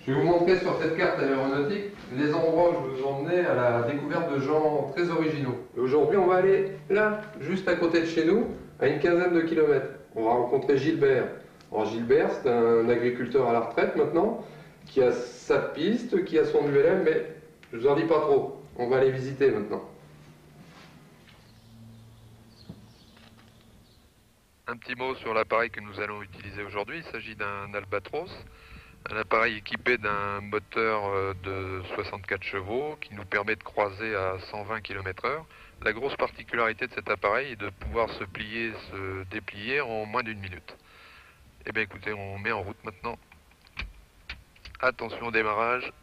Je vais vous montrer sur cette carte aéronautique les endroits où je vous emmenais à la découverte de gens très originaux. Aujourd'hui, on va aller là, juste à côté de chez nous, à une quinzaine de kilomètres. On va rencontrer Gilbert. Alors Gilbert, c'est un agriculteur à la retraite maintenant, qui a sa piste, qui a son ULM, mais je vous en dis pas trop. On va aller visiter maintenant. Un petit mot sur l'appareil que nous allons utiliser aujourd'hui. Il s'agit d'un Albatros, un appareil équipé d'un moteur de 64 chevaux qui nous permet de croiser à 120 km/h. La grosse particularité de cet appareil est de pouvoir se plier, se déplier en moins d'une minute. Eh bien écoutez, on met en route maintenant. Attention au démarrage.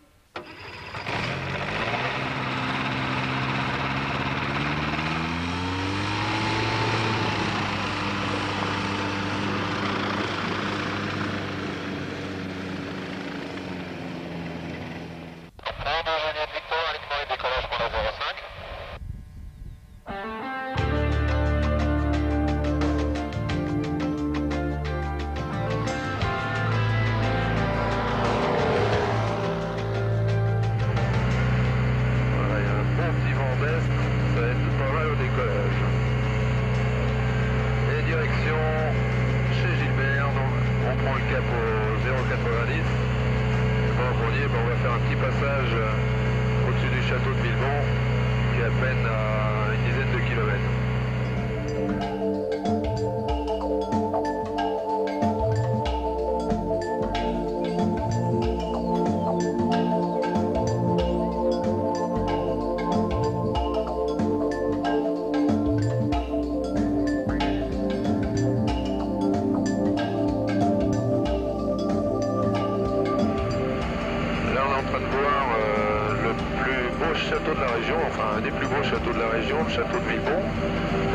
Château de la région, enfin un des plus beaux châteaux de la région, le château de Villebon.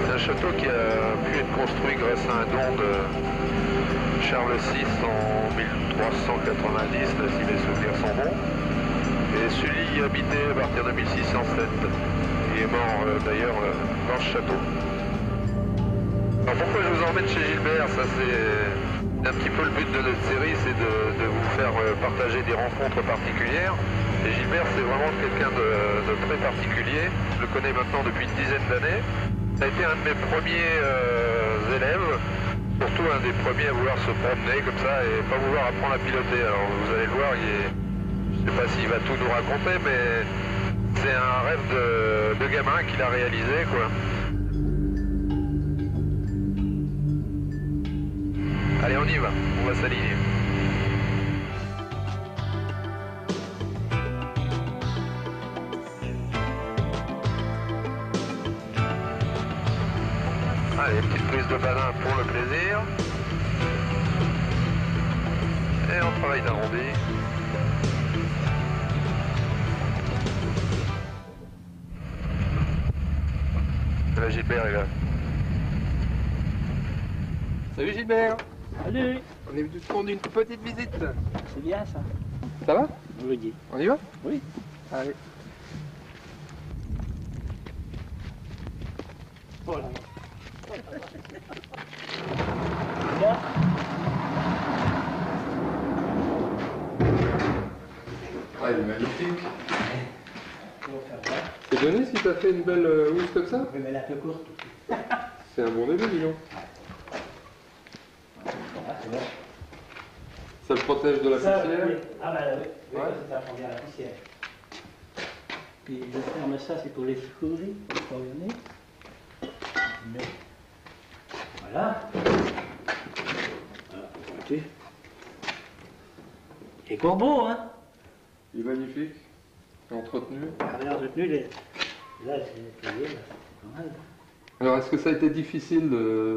C'est un château qui a pu être construit grâce à un don de Charles VI en 1390, si mes souvenirs sont bons. Et celui y habitait à partir de 1607. Il est mort d'ailleurs dans ce château. Alors pourquoi je vous emmène chez Gilbert? Ça c'est un petit peu le but de notre série, c'est de vous faire partager des rencontres particulières. Et Gilbert, c'est vraiment quelqu'un de très particulier. Je le connais maintenant depuis une dizaine d'années. Ça a été un de mes premiers élèves, surtout un des premiers à vouloir se promener comme ça et pas vouloir apprendre à piloter. Alors vous allez le voir, je ne sais pas s'il va tout nous raconter, mais c'est un rêve de gamin qu'il a réalisé, quoi. Allez, on y va, on va s'aligner. Allez, petite prise de badin pour le plaisir. Et on travaille d'arrondi. Là, Gilbert est là. Salut Gilbert. Salut. On est venu te rendre une petite visite. C'est bien ça. Ça va? Oui. On y va? Oui. Allez. Voilà. Là. Ah, il est magnifique. C'est donné si t'as fait une belle housse comme ça? Oui, mais elle est un peu courte. C'est un bon début, dis donc. Ah, c'est bon. Ça le protège de la Ça, poussière? oui. Ah bah oui, oui, Ouais. ça prend bien la poussière. Puis je ferme ça, c'est pour les secourir, pour les orienter. Mais voilà. Voilà, pointu. Les corbeaux, hein. Il est magnifique. Entretenu. Ah, bien entretenu, là, c'est nettoyé, là, c'est pas mal. Alors, est-ce que ça a été difficile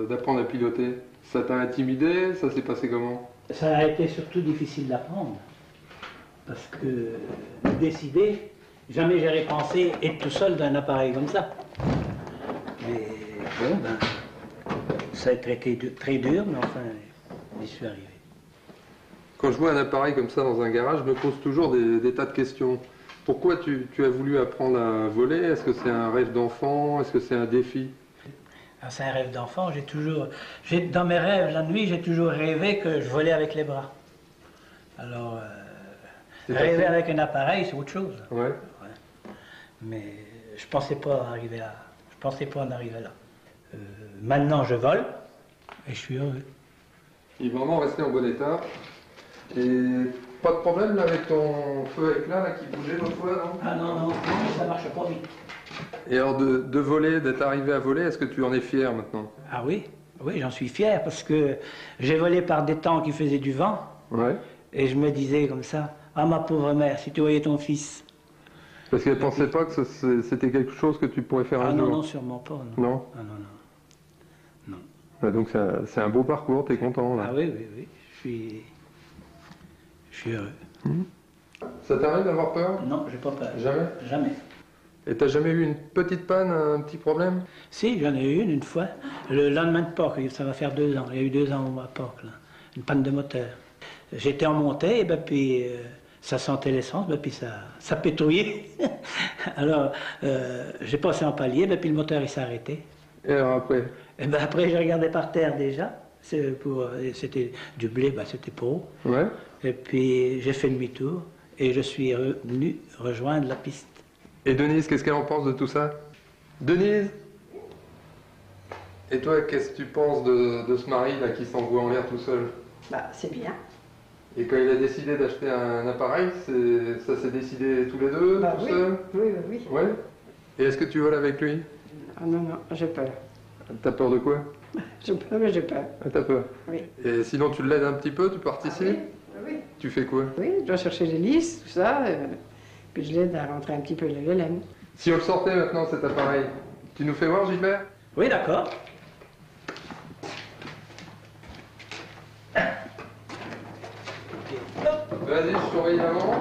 d'apprendre à piloter? Ça t'a intimidé? Ça s'est passé comment? Ça a été surtout difficile d'apprendre. Parce que décider, jamais j'aurais pensé être tout seul d'un appareil comme ça. Mais bon, ben, ça a été très dur, mais enfin, j'y suis arrivé. Quand je vois un appareil comme ça dans un garage, je me pose toujours des tas de questions. Pourquoi tu as voulu apprendre à voler? Est-ce que c'est un rêve d'enfant? Est-ce que c'est un défi? Alors, c'est un rêve d'enfant. Dans mes rêves, la nuit, j'ai toujours rêvé que je volais avec les bras. Alors, Arriver avec un appareil, c'est autre chose. Ouais. Ouais. Mais je pensais pas arriver là. Je pensais pas en arriver là. Maintenant, je vole et je suis heureux. Il est vraiment resté en bon état. Et pas de problème là, avec ton feu à éclat là, qui bougeait l'autre fois, non? Ah non, ça marche pas vite. Et alors de voler, d'être arrivé à voler, est-ce que tu en es fier maintenant? Ah oui, j'en suis fier parce que j'ai volé par des temps qui faisaient du vent. Ouais. Et je me disais comme ça, ah ma pauvre mère, si tu voyais ton fils. Parce qu'elle pensait pas que c'était quelque chose que tu pourrais faire un jour. Non, sûrement pas. Non. Non. Ah, non. Ouais, donc c'est un beau parcours, t'es content là. Ah oui, je suis heureux. Ça t'arrive d'avoir peur? Non, j'ai pas peur. Jamais? Jamais. Et t'as jamais eu une petite panne, un petit problème? Si, j'en ai eu une fois. Le lendemain de Pâques, ça va faire 2 ans. Il y a eu 2 ans à Pâques, là. Une panne de moteur. J'étais en montée, et ben, puis ça sentait l'essence, ben, puis ça pétouillait. Alors, j'ai passé en palier, ben, puis le moteur il s'est arrêté. Et alors après? Et ben, après, je regardais par terre déjà. C'était du blé, ben, c'était pour. Ouais. Et puis j'ai fait demi-tour et je suis venu rejoindre la piste. Et Denise, qu'est-ce qu'elle en pense de tout ça? Denise? Et toi, qu'est-ce que tu penses de ce mari là qui s'envoie en l'air tout seul? Bah, c'est bien. Et quand il a décidé d'acheter un appareil, ça s'est décidé tous les deux, Bah, tout oui. seul? Oui. Ouais. Et est-ce que tu voles avec lui? Ah non, j'ai peur. T'as peur de quoi? J'ai peur, mais j'ai peur. Ah, t'as peur? Oui. Et sinon, tu l'aides un petit peu, tu participes? Oui. Tu fais quoi? Oui, je dois chercher les listes, tout ça. Puis je l'aide à rentrer un petit peu les laine. Si on le sortait maintenant, cet appareil, tu nous fais voir, Gilbert? Oui, d'accord. Vas-y, je surveille l'avant.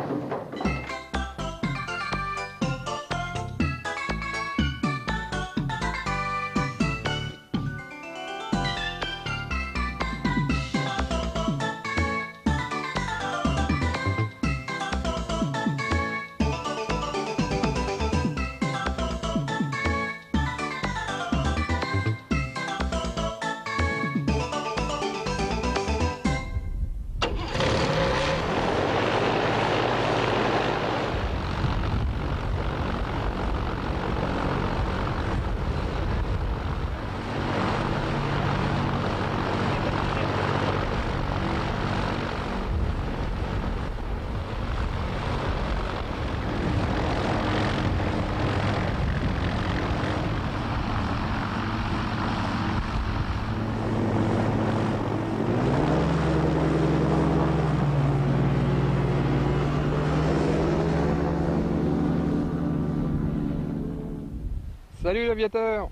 Salut l'aviateur!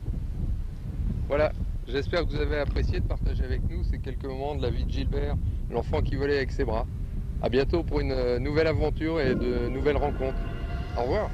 Voilà, j'espère que vous avez apprécié de partager avec nous ces quelques moments de la vie de Gilbert, l'enfant qui volait avec ses bras. A bientôt pour une nouvelle aventure et de nouvelles rencontres. Au revoir!